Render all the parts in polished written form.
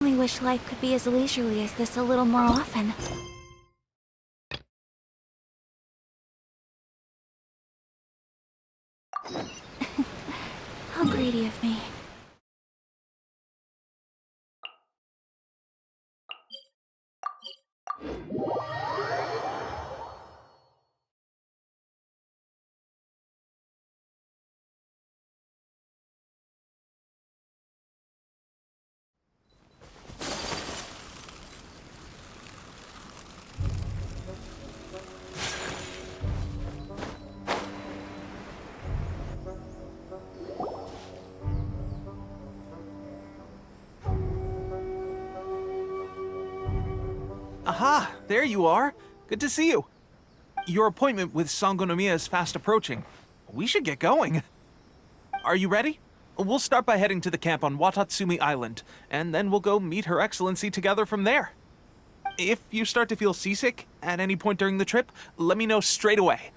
I wish life could be as leisurely as this a little more often. How greedy of me. Aha! There you are! Good to see you! Your appointment with Sangonomiya is fast approaching. We should get going. Are you ready? We'll start by heading to the camp on Watatsumi Island, and then we'll go meet Her Excellency together from there. If you start to feel seasick at any point during the trip, let me know straight away.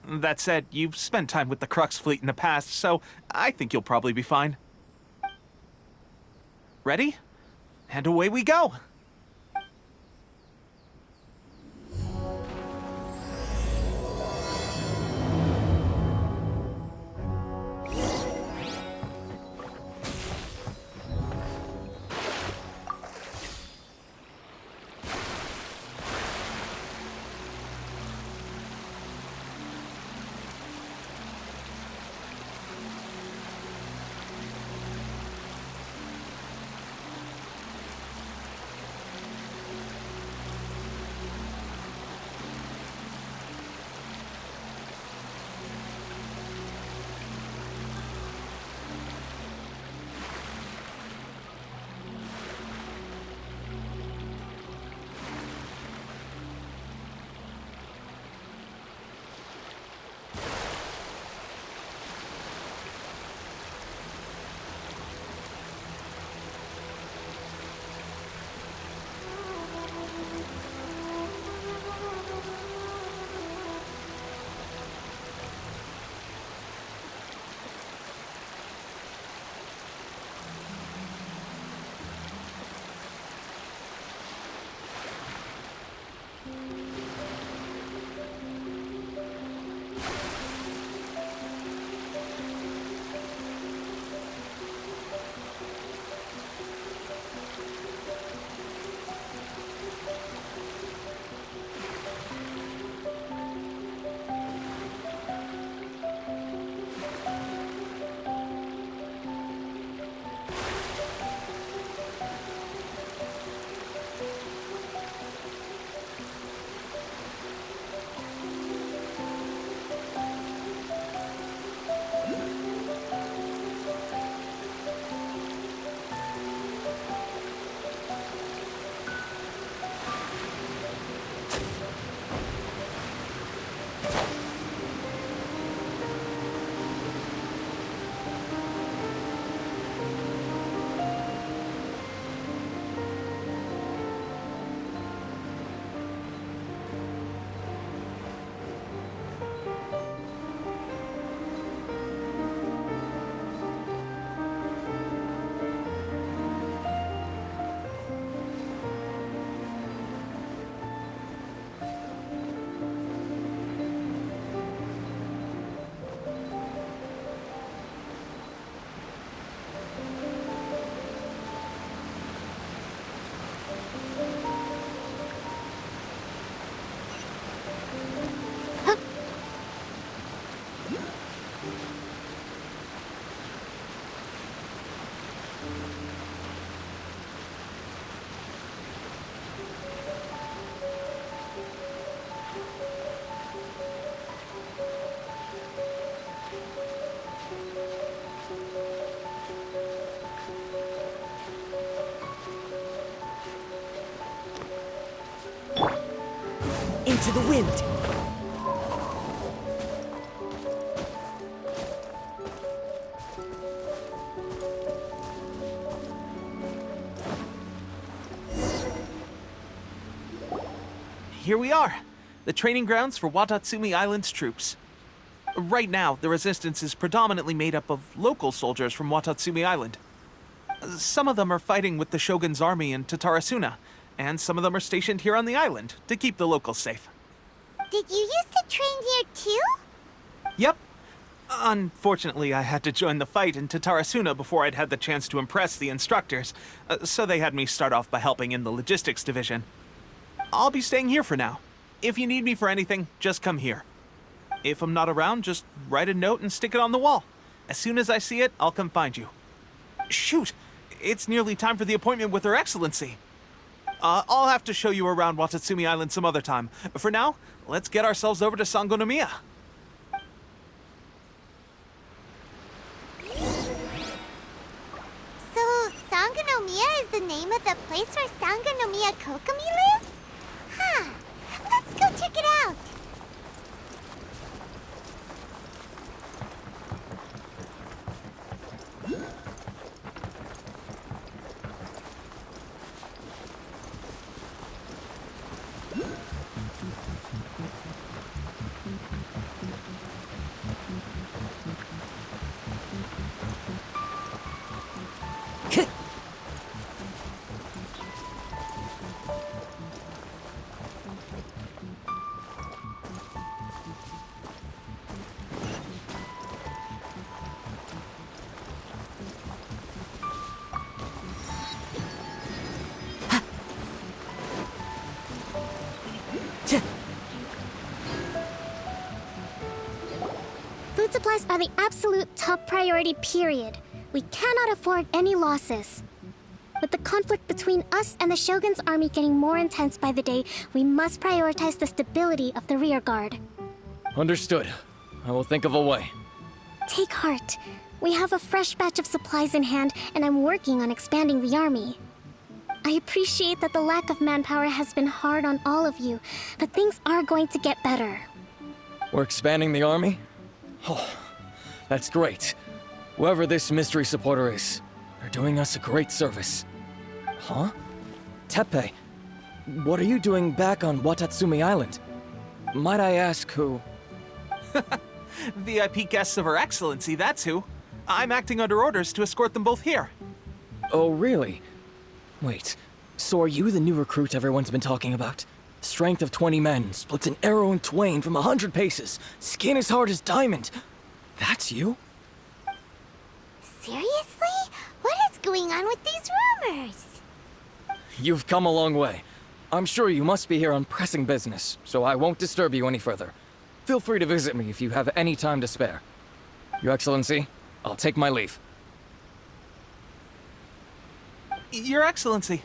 That said, you've spent time with the Crux fleet in the past, so I think you'll probably be fine. Ready? And away we go! Into the wind. Here we are, the training grounds for Watatsumi Island's troops. Right now, the resistance is predominantly made up of local soldiers from Watatsumi Island. Some of them are fighting with the Shogun's army in Tatarasuna, and some of them are stationed here on the island to keep the locals safe. Did you used to train here too? Yep. Unfortunately, I had to join the fight in Tatarasuna before I'd had the chance to impress the instructors, so they had me start off by helping in the logistics division. I'll be staying here for now. If you need me for anything, just come here. If I'm not around, just write a note and stick it on the wall. As soon as I see it, I'll come find you. Shoot! It's nearly time for the appointment with Her Excellency. I'll have to show you around Watatsumi Island some other time. For now, let's get ourselves over to Sangonomiya. So, Sangonomiya is the name of the place where Sangonomiya Kokomi lives? Huh. Let's go check it out. Food supplies are the absolute top priority, period. We cannot afford any losses. With the conflict between us and the Shogun's army getting more intense by the day, we must prioritize the stability of the rear guard. Understood. I will think of a way. Take heart. We have a fresh batch of supplies in hand, and I'm working on expanding the army. I appreciate that the lack of manpower has been hard on all of you, but things are going to get better. We're expanding the army? Oh, that's great. Whoever this mystery supporter is, they're doing us a great service. Huh? Teppei, what are you doing back on Watatsumi Island? Might I ask who? VIP guests of Her Excellency, that's who. I'm acting under orders to escort them both here. Oh, really? Wait, so are you the new recruit everyone's been talking about? Strength of 20 men, splits an arrow in twain from 100 paces, skin as hard as diamond. That's you? Seriously? What is going on with these rumors? You've come a long way. I'm sure you must be here on pressing business, so I won't disturb you any further. Feel free to visit me if you have any time to spare. Your Excellency, I'll take my leave. Your Excellency,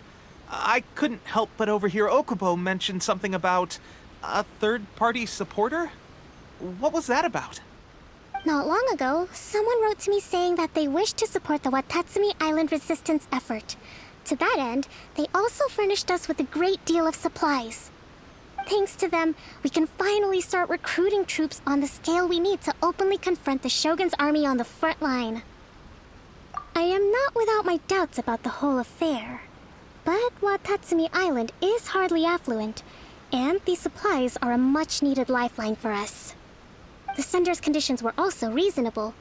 I couldn't help but overhear Okubo mention something about a third-party supporter? What was that about? Not long ago, someone wrote to me saying that they wish to support the Watatsumi Island resistance effort. To that end, they also furnished us with a great deal of supplies. Thanks to them, we can finally start recruiting troops on the scale we need to openly confront the Shogun's army on the front line. I am not without my doubts about the whole affair. But Watatsumi Island is hardly affluent, and these supplies are a much-needed lifeline for us. The sender's conditions were also reasonable.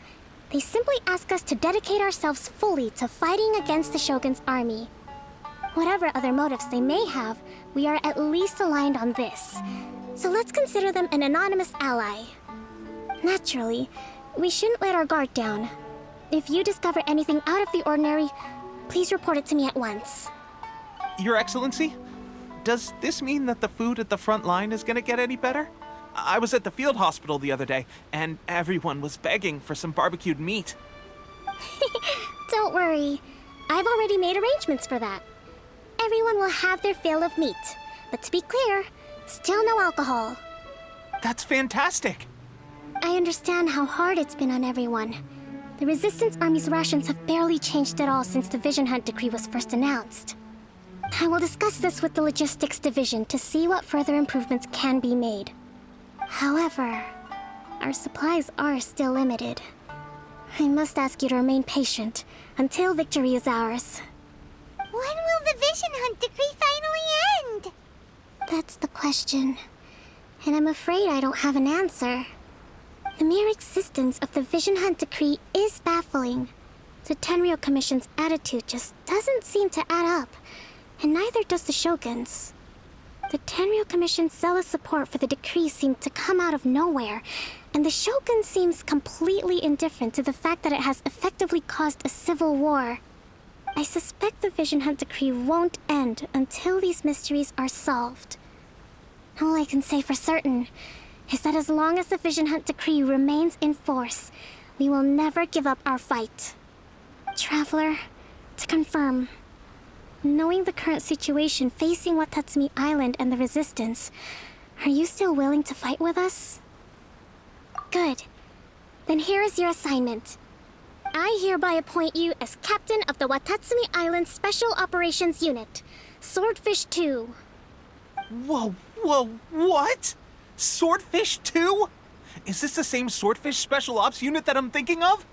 They simply ask us to dedicate ourselves fully to fighting against the Shogun's army. Whatever other motives they may have, we are at least aligned on this. So let's consider them an anonymous ally. Naturally, we shouldn't let our guard down. If you discover anything out of the ordinary, please report it to me at once. Your Excellency, does this mean that the food at the front line is gonna get any better? I was at the field hospital the other day, and everyone was begging for some barbecued meat. Don't worry. I've already made arrangements for that. Everyone will have their fill of meat. But to be clear, still no alcohol. That's fantastic! I understand how hard it's been on everyone. The Resistance Army's rations have barely changed at all since the Vision Hunt decree was first announced. I will discuss this with the Logistics Division to see what further improvements can be made. However, our supplies are still limited. I must ask you to remain patient until victory is ours. When will the Vision Hunt decree finally end? That's the question. And I'm afraid I don't have an answer. The mere existence of the Vision Hunt decree is baffling. The Tenryou Commission's attitude just doesn't seem to add up, and neither does the Shogun's. The Tenryou Commission's zealous support for the decree seemed to come out of nowhere, and the Shogun seems completely indifferent to the fact that it has effectively caused a civil war. I suspect the Vision Hunt decree won't end until these mysteries are solved. All I can say for certain is that as long as the Vision Hunt decree remains in force, we will never give up our fight. Traveler, to confirm, knowing the current situation facing Watatsumi Island and the Resistance, are you still willing to fight with us? Good. Then here is your assignment. I hereby appoint you as captain of the Watatsumi Island Special Operations Unit, Swordfish 2. Whoa, what? Swordfish 2? Is this the same Swordfish Special Ops unit that I'm thinking of?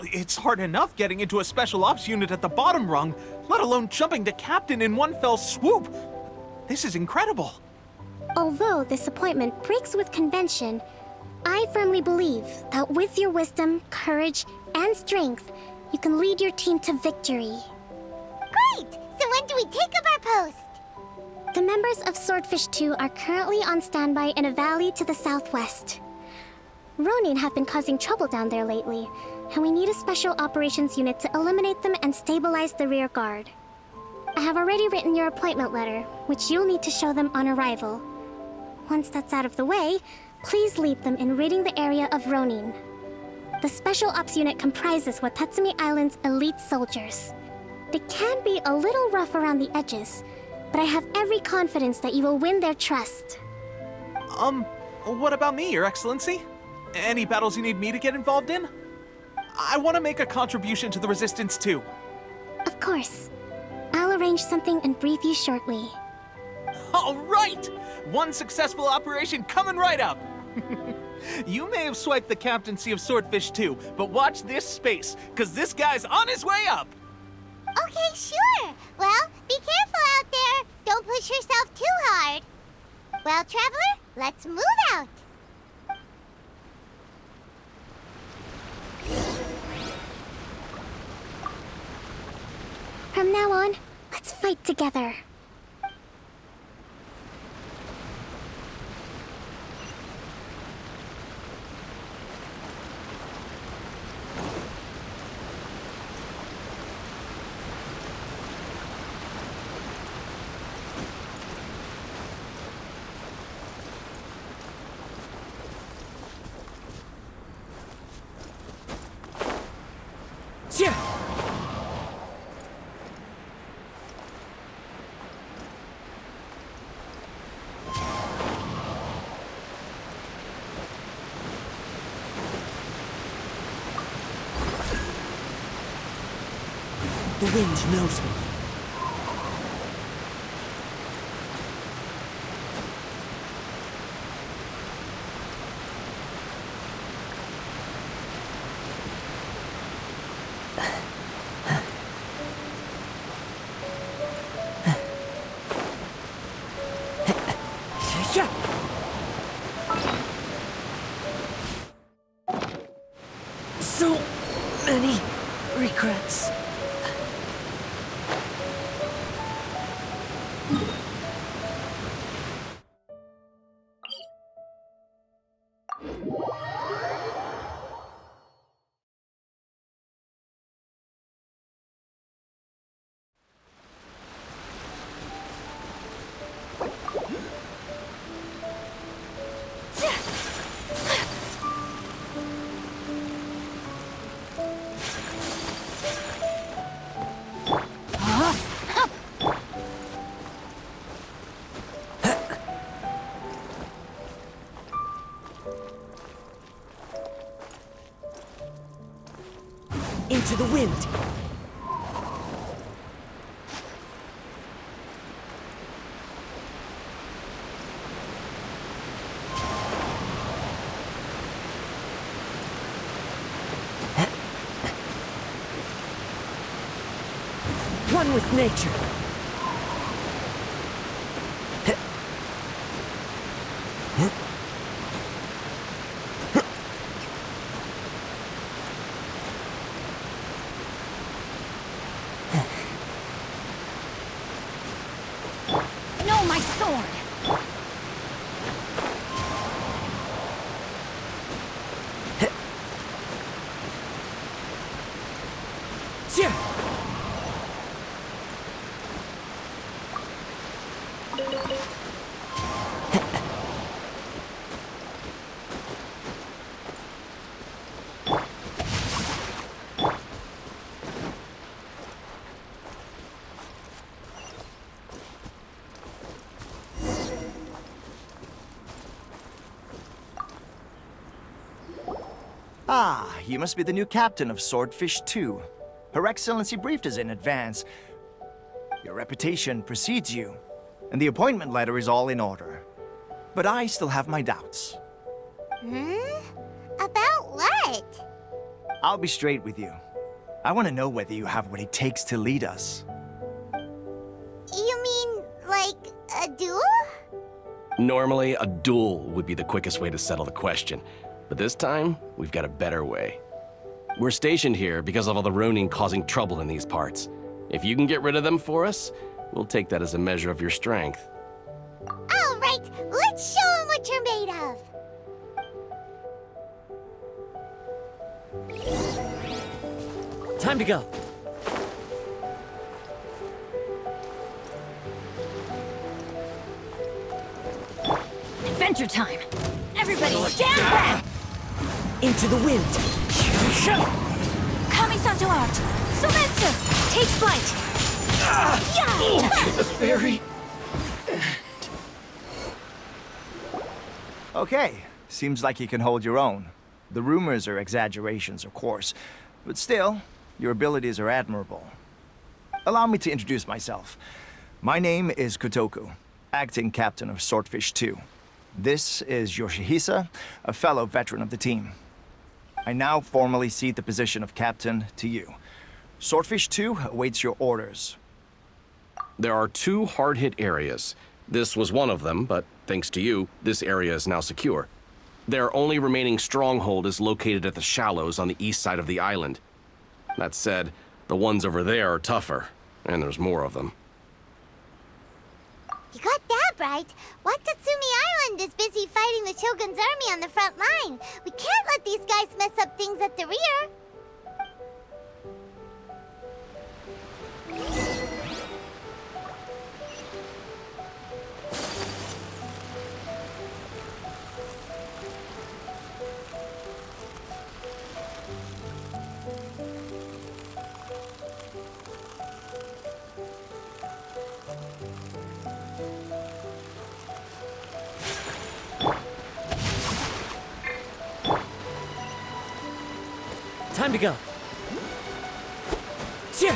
It's hard enough getting into a Special Ops unit at the bottom rung, let alone jumping to captain in one fell swoop. This is incredible. Although this appointment breaks with convention, I firmly believe that with your wisdom, courage, and strength, you can lead your team to victory. Great! So when do we take up our post? The members of Swordfish 2 are currently on standby in a valley to the southwest. Ronin have been causing trouble down there lately, and we need a special operations unit to eliminate them and stabilize the rear guard. I have already written your appointment letter, which you'll need to show them on arrival. Once that's out of the way, please lead them in ridding the area of Ronin. The Special Ops unit comprises Watatsumi Island's elite soldiers. They can be a little rough around the edges, but I have every confidence that you will win their trust. What about me, Your Excellency? Any battles you need me to get involved in? I want to make a contribution to the Resistance too. Of course. I'll arrange something and brief you shortly. All right! One successful operation coming right up! You may have swiped the captaincy of Swordfish 2, but watch this space, because this guy's on his way up! Okay, sure. Well, be careful out there. Don't push yourself too hard. Well, Traveler, let's move out. From now on, let's fight together. Yeah. The wind knows me. So many regrets. Into the wind. One with nature. sword! Ah, you must be the new captain of Swordfish 2. Her Excellency briefed us in advance. Your reputation precedes you, and the appointment letter is all in order. But I still have my doubts. About what? I'll be straight with you. I want to know whether you have what it takes to lead us. You mean, like, a duel? Normally, a duel would be the quickest way to settle the question. But this time, we've got a better way. We're stationed here because of all the Ronin causing trouble in these parts. If you can get rid of them for us, we'll take that as a measure of your strength. All right, let's show them what you're made of. Time to go. Adventure time! Everybody stand back! Into the wind. Kamisato out! Sometsu! Take flight! The fairy. Okay, seems like you can hold your own. The rumors are exaggerations, of course, but still, your abilities are admirable. Allow me to introduce myself. My name is Kotoku, acting captain of Swordfish 2. This is Yoshihisa, a fellow veteran of the team. I now formally cede the position of captain to you. Swordfish 2 awaits your orders. There are 2 hard-hit areas. This was one of them, but thanks to you, this area is now secure. Their only remaining stronghold is located at the shallows on the east side of the island. That said, the ones over there are tougher, and there's more of them. You got that right. Watatsumi Island is busy fighting the Shogun's army on the front line. We can't let these guys mess up things at the rear. Time to go. Cheer!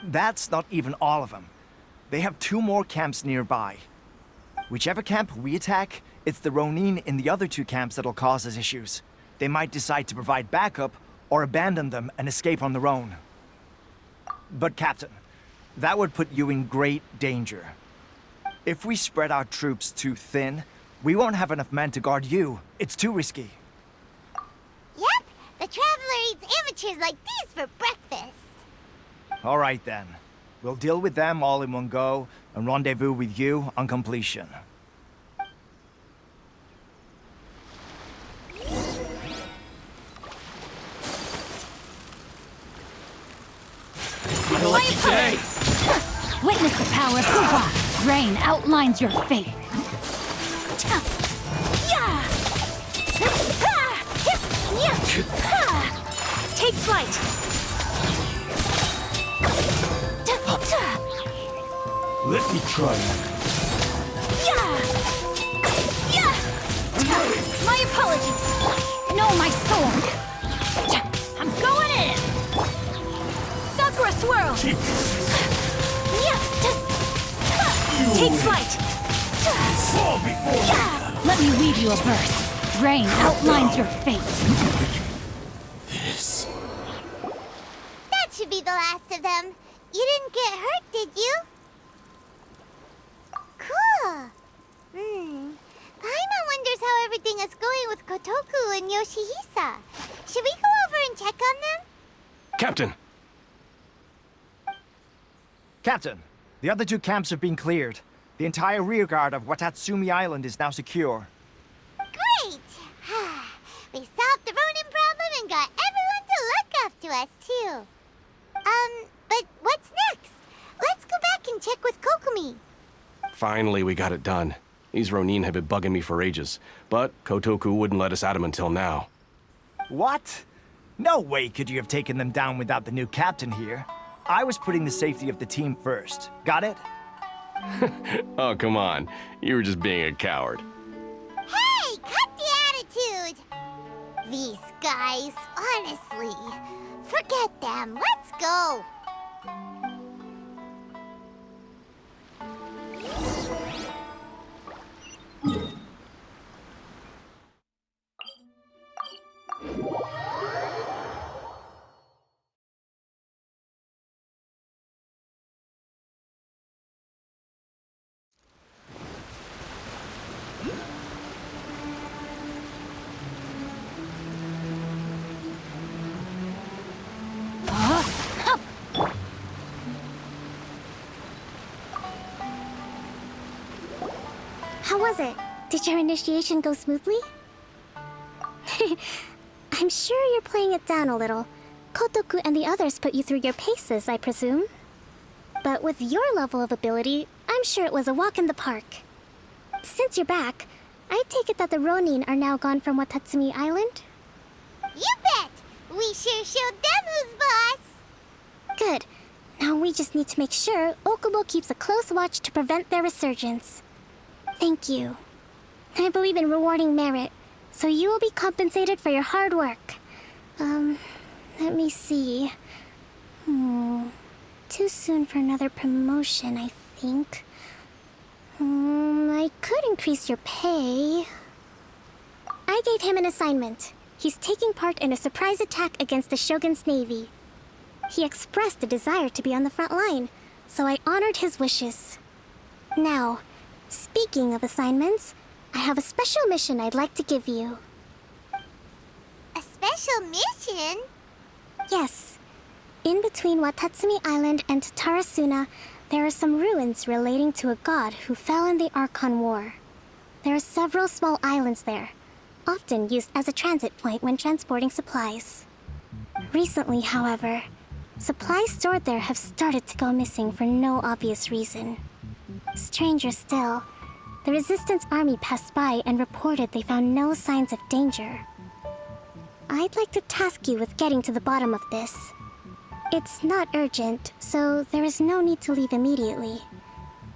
That's not even all of them. They have 2 more camps nearby. Whichever camp we attack, it's the Ronin in the other 2 camps that'll cause us issues. They might decide to provide backup or abandon them and escape on their own. But Captain, that would put you in great danger. If we spread our troops too thin, we won't have enough men to guard you. It's too risky. Yep, the Traveler eats amateurs like these for breakfast. All right then. We'll deal with them all in one go and rendezvous with you on completion. My apologies! Witness the power of Hoopa! Rain outlines your fate. Take flight! Let me try. My apologies! No, my sword! I'm going in! Sakura swirl! Take flight! Fall before me. Let me weave you a verse. Rain outlines your fate. This. That should be the last of them. You didn't get hurt, did you? Cool. Paimon wonders how everything is going with Kotoku and Yoshihisa. Should we go over and check on them? Captain! Captain, the other two camps have been cleared. The entire rearguard of Watatsumi Island is now secure. Great! We solved the Ronin problem and got everyone to look after us, too. But what's next? Let's go back and check with Kokumi. Finally, we got it done. These Ronin have been bugging me for ages, but Kotoku wouldn't let us at him until now. What? No way could you have taken them down without the new captain here. I was putting the safety of the team first. Got it? Oh, come on. You were just being a coward. Hey, cut the attitude! These guys, honestly. Forget them. Let's go. How was it? Did your initiation go smoothly? I'm sure you're playing it down a little. Kotoku and the others put you through your paces, I presume. But with your level of ability, I'm sure it was a walk in the park. Since you're back, I take it that the Ronin are now gone from Watatsumi Island? You bet! We sure showed them who's boss! Good. Now we just need to make sure Okubo keeps a close watch to prevent their resurgence. Thank you. I believe in rewarding merit, so you will be compensated for your hard work. Let me see. Too soon for another promotion, I think. I could increase your pay. I gave him an assignment. He's taking part in a surprise attack against the Shogun's navy. He expressed a desire to be on the front line, so I honored his wishes. Now, speaking of assignments, I have a special mission I'd like to give you. A special mission? Yes. In between Watatsumi Island and Tatarasuna, there are some ruins relating to a god who fell in the Archon War. There are several small islands there, often used as a transit point when transporting supplies. Recently, however, supplies stored there have started to go missing for no obvious reason. Stranger still, the Resistance army passed by and reported they found no signs of danger. I'd like to task you with getting to the bottom of this. It's not urgent, so there is no need to leave immediately.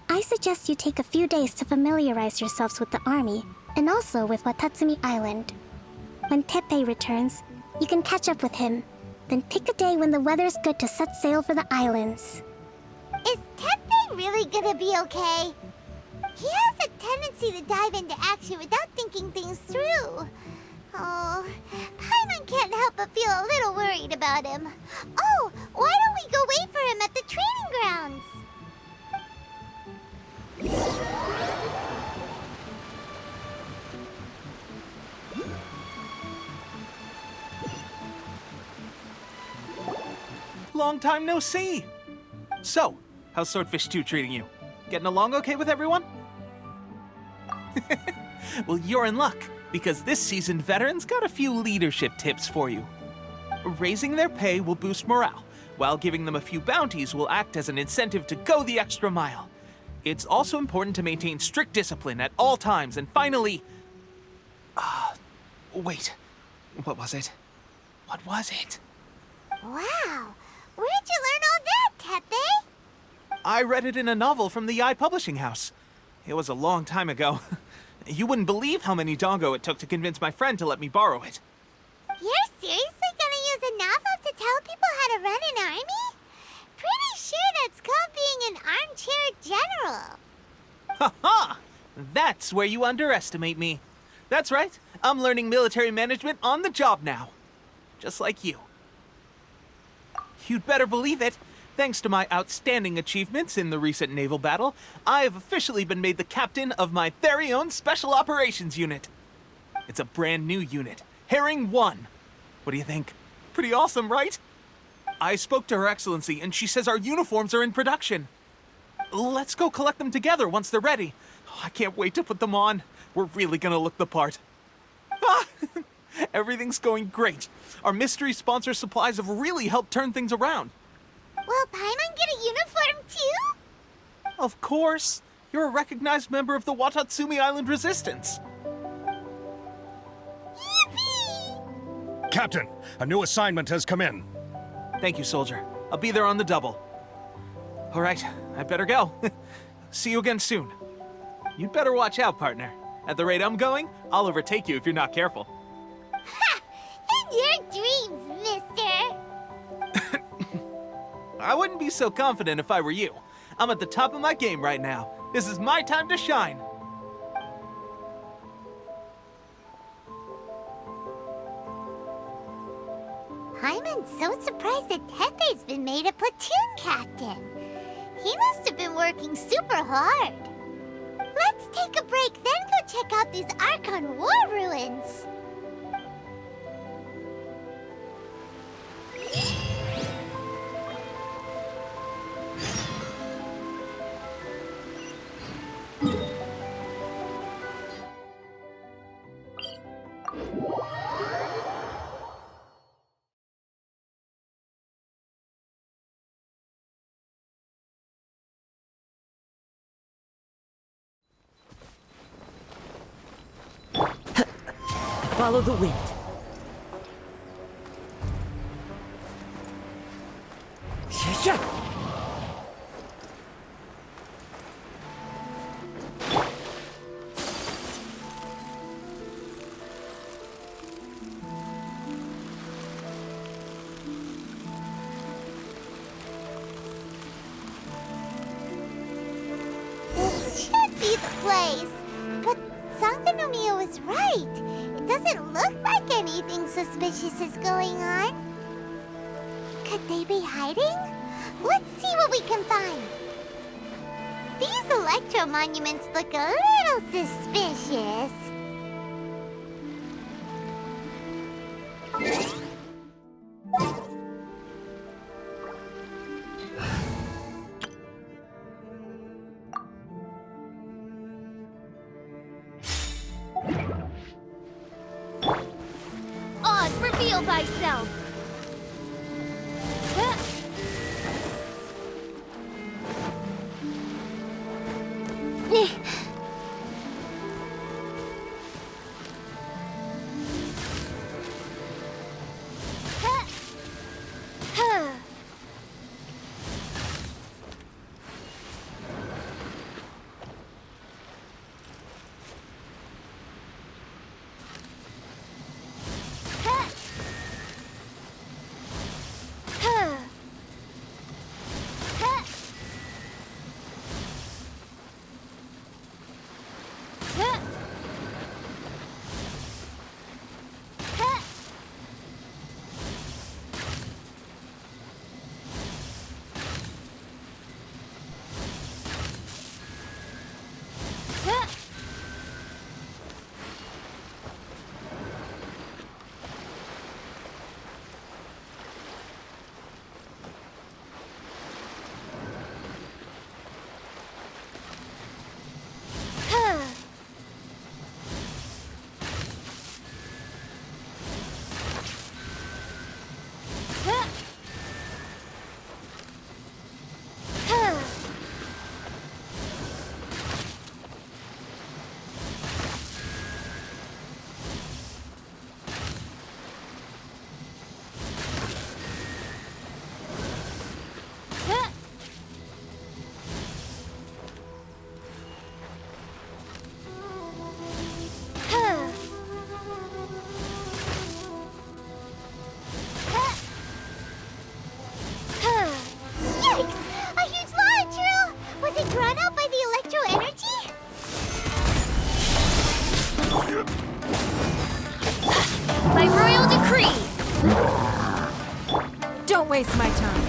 I suggest you take a few days to familiarize yourselves with the army, and also with Watatsumi Island. When Teppei returns, you can catch up with him, then pick a day when the weather's good to set sail for the islands. Is Teppei really gonna be okay? He has a tendency to dive into action without thinking things through. Oh, Paimon can't help but feel a little worried about him. Oh, why don't we go wait for him at the training grounds? Long time no see. So, How's Swordfish 2 treating you? Getting along okay with everyone? Well, you're in luck, because this seasoned veteran's got a few leadership tips for you. Raising their pay will boost morale, while giving them a few bounties will act as an incentive to go the extra mile. It's also important to maintain strict discipline at all times, and finally... wait. What was it? What was it? Wow! Where'd you learn all that, Tepe? I read it in a novel from the Eye Publishing House. It was a long time ago. You wouldn't believe how many dongo it took to convince my friend to let me borrow it. You're seriously gonna use a novel to tell people how to run an army? Pretty sure that's called being an armchair general. Ha ha! That's where you underestimate me. That's right. I'm learning military management on the job now. Just like you. You'd better believe it. Thanks to my outstanding achievements in the recent naval battle, I have officially been made the captain of my very own Special Operations Unit. It's a brand new unit, Herring 1. What do you think? Pretty awesome, right? I spoke to Her Excellency, and she says our uniforms are in production. Let's go collect them together once they're ready. I can't wait to put them on. We're really gonna look the part. Ah! Everything's going great. Our mystery sponsor supplies have really helped turn things around. Will Paimon get a uniform too? Of course. You're a recognized member of the Watatsumi Island Resistance. Yippee! Captain, a new assignment has come in. Thank you, soldier. I'll be there on the double. All right, I better go. See you again soon. You'd better watch out, partner. At the rate I'm going, I'll overtake you if you're not careful. Ha! In your dreams, mister! I wouldn't be so confident if I were you. I'm at the top of my game right now. This is my time to shine. Paimon's so surprised that Tepe's been made a platoon captain. He must have been working super hard. Let's take a break, then go check out these Archon War ruins. Follow the wind. Yeah. This should be the place. But Sangonomiya was right. It doesn't look like anything suspicious is going on. Could they be hiding? Let's see what we can find. These electro monuments look a little suspicious. Oz, reveal thyself! waste my time.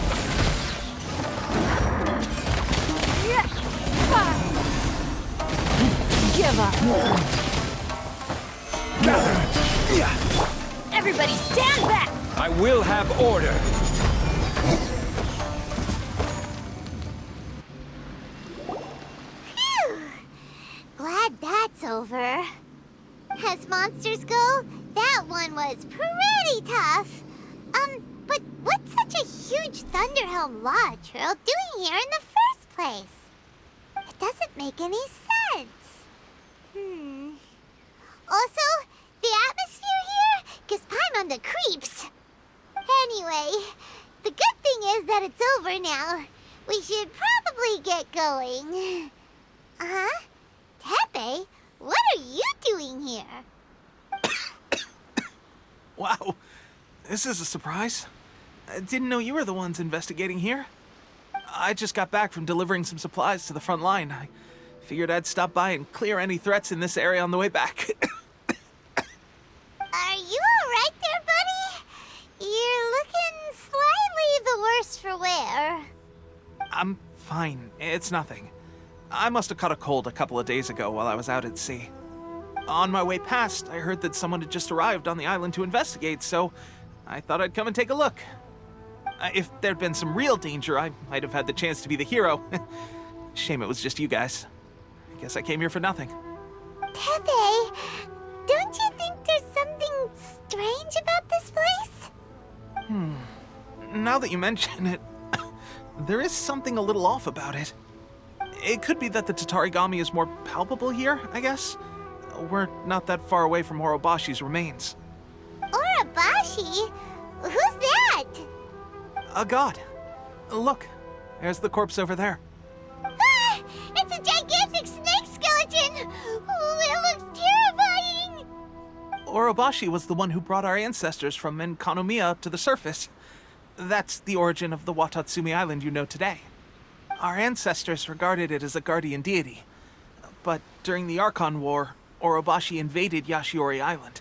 Give up. Everybody stand back! I will have order. Phew! Glad that's over. As monsters go, that one was pretty tough. But what's such a huge Thunderhelm Law Trail doing here in the first place? It doesn't make any sense. Also, the atmosphere here gives Paimon the creeps. Anyway, the good thing is that it's over now. We should probably get going. Huh? Tepe, what are you doing here? Wow, this is a surprise. I didn't know you were the ones investigating here. I just got back from delivering some supplies to the front line. I figured I'd stop by and clear any threats in this area on the way back. Are you alright there, buddy? You're looking slightly the worse for wear. I'm fine. It's nothing. I must have caught a cold a couple of days ago while I was out at sea. On my way past, I heard that someone had just arrived on the island to investigate, so I thought I'd come and take a look. If there'd been some real danger, I might have had the chance to be the hero. Shame it was just you guys. I guess I came here for nothing. Tepe, don't you think there's something strange about this place? Now that you mention it, there is something a little off about it. It could be that the Tatarigami is more palpable here, I guess. We're not that far away from Orobashi's remains. Orobashi? Who's that? A god. Look, there's the corpse over there. Ah! It's a gigantic snake skeleton! Oh, it looks terrifying! Orobashi was the one who brought our ancestors from Enkanomiya up to the surface. That's the origin of the Watatsumi Island you know today. Our ancestors regarded it as a guardian deity. But during the Archon War, Orobashi invaded Yashiori Island.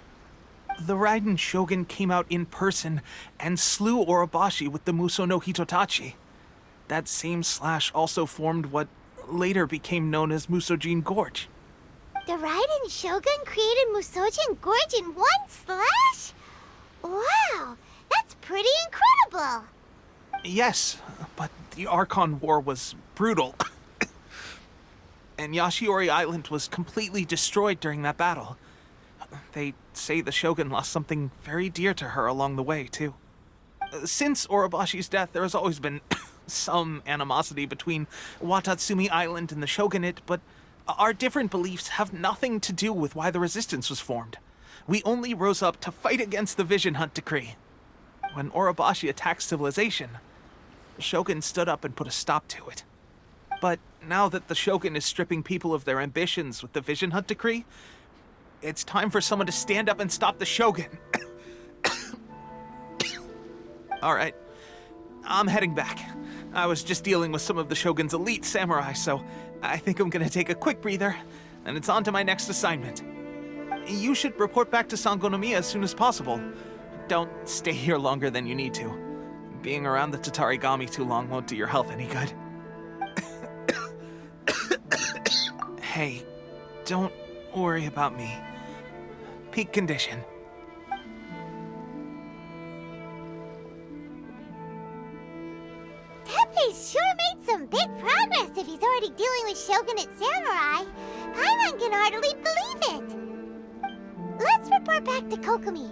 The Raiden Shogun came out in person and slew Orobashi with the Muso no Hitotachi. That same slash also formed what later became known as Musojin Gorge. The Raiden Shogun created Musojin Gorge in one slash? Wow, that's pretty incredible! Yes, but the Archon War was brutal. And Yashiori Island was completely destroyed during that battle. They say the Shogun lost something very dear to her along the way, too. Since Orobashi's death, there has always been some animosity between Watatsumi Island and the Shogunate, but our different beliefs have nothing to do with why the resistance was formed. We only rose up to fight against the Vision Hunt Decree. When Orobashi attacked civilization, the Shogun stood up and put a stop to it. But now that the Shogun is stripping people of their ambitions with the Vision Hunt Decree, it's time for someone to stand up and stop the Shogun. All right, I'm heading back. I was just dealing with some of the Shogun's elite samurai, so I think I'm gonna take a quick breather, and it's on to my next assignment. You should report back to Sangonomiya as soon as possible. Don't stay here longer than you need to. Being around the Tatarigami too long won't do your health any good. Hey, don't worry about me. Peak condition. Tepe's sure made some big progress if he's already dealing with Shogunate samurai. Paimon can hardly believe it. Let's report back to Kokomi.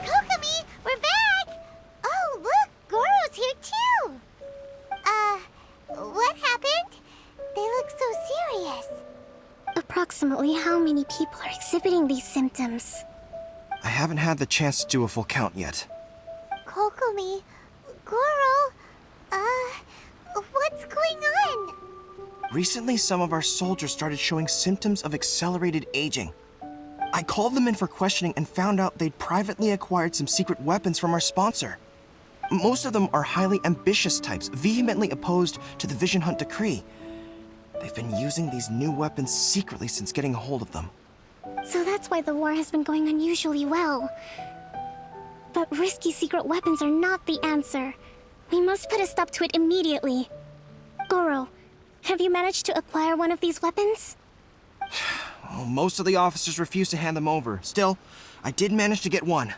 Kokomi, we're back! Oh, look, Goro's here too! What happened? They look so serious. Approximately how many people are exhibiting these symptoms? I haven't had the chance to do a full count yet. Kokomi, Goro, what's going on? Recently, some of our soldiers started showing symptoms of accelerated aging. I called them in for questioning and found out they'd privately acquired some secret weapons from our sponsor. Most of them are highly ambitious types, vehemently opposed to the Vision Hunt decree. They've been using these new weapons secretly since getting a hold of them. So that's why the war has been going unusually well. But risky secret weapons are not the answer. We must put a stop to it immediately. Goro, have you managed to acquire one of these weapons? Well, most of the officers refuse to hand them over. Still, I did manage to get one.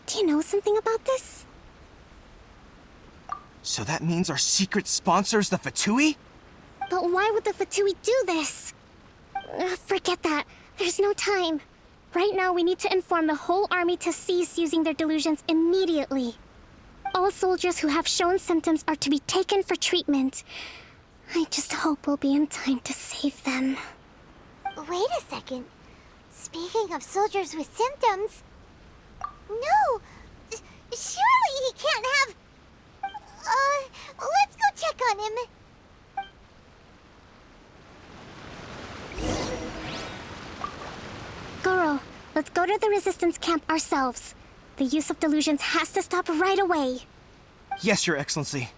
Do you know something about this? So that means our secret sponsor is the Fatui? But why would the Fatui do this? Forget that. There's no time. Right now, we need to inform the whole army to cease using their delusions immediately. All soldiers who have shown symptoms are to be taken for treatment. I just hope we'll be in time to save them. Wait a second. Speaking of soldiers with symptoms... No! Surely he can't have... let's go check on him. Goro, let's go to the resistance camp ourselves. The use of delusions has to stop right away. Yes, Your Excellency.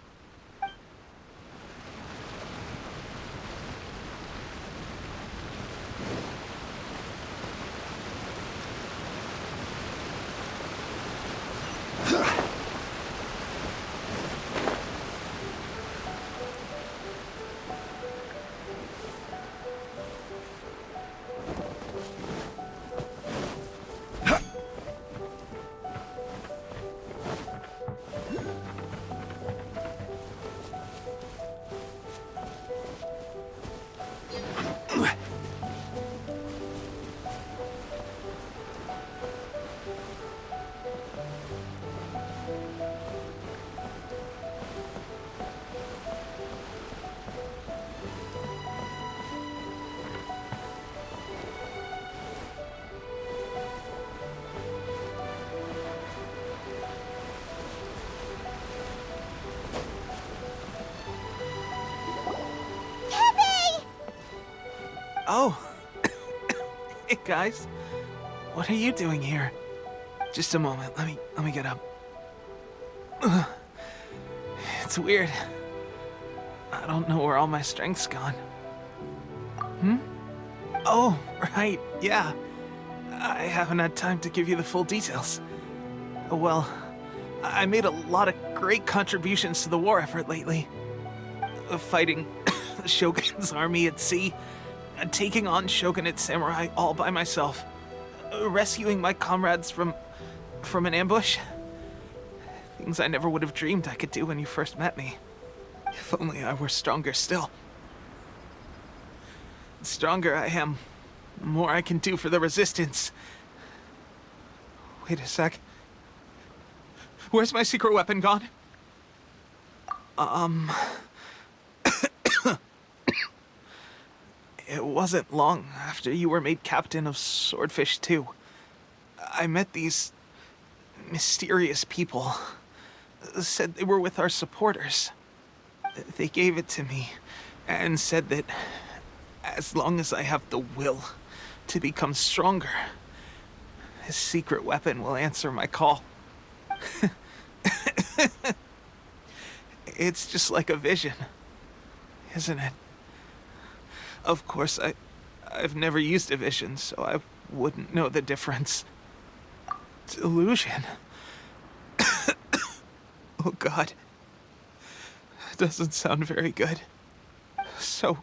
Oh. Hey, guys. What are you doing here? Just a moment. Let me get up. It's weird. I don't know where all my strength's gone. Oh, right. Yeah. I haven't had time to give you the full details. Well, I made a lot of great contributions to the war effort lately. Fighting the Shogun's army at sea, taking on Shogunate samurai all by myself, rescuing my comrades from an ambush. Things I never would have dreamed I could do when you first met me. If only I were stronger still. The stronger I am, the more I can do for the Resistance. Wait a sec. Where's my secret weapon gone? It wasn't long after you were made captain of Swordfish 2. I met these mysterious people. Said they were with our supporters. They gave it to me and said that as long as I have the will to become stronger, his secret weapon will answer my call. It's just like a vision, isn't it? Of course, I've never used a vision, so I wouldn't know the difference. Delusion. Oh God. Doesn't sound very good. So,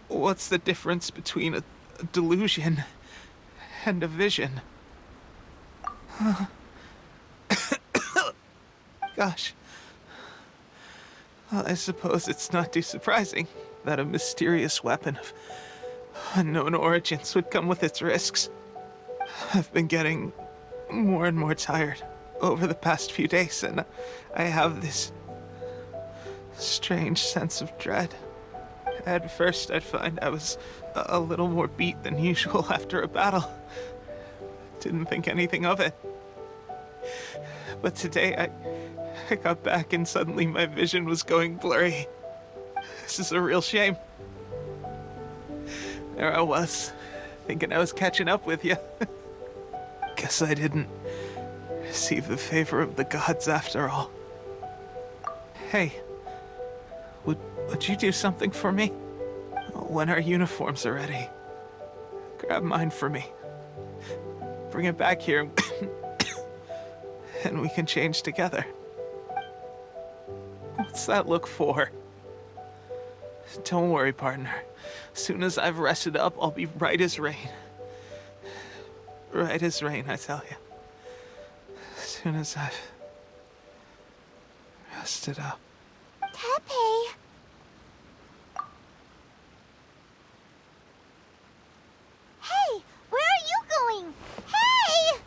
what's the difference between a delusion and a vision? Gosh. Well, I suppose it's not too surprising that a mysterious weapon of unknown origins would come with its risks. I've been getting more and more tired over the past few days, and I have this strange sense of dread. At first, I'd find I was a little more beat than usual after a battle. didn't think anything of it. But today, I got back and suddenly my vision was going blurry. This is a real shame. There I was, thinking I was catching up with you. Guess I didn't receive the favor of the gods after all. Hey, would you do something for me? When our uniforms are ready, grab mine for me. Bring it back here, and we can change together. What's that look for? Don't worry, partner. As soon as I've rested up, I'll be right as rain. Right as rain, I tell you. As soon as I've rested up. Tepe! Hey! Where are you going? Hey!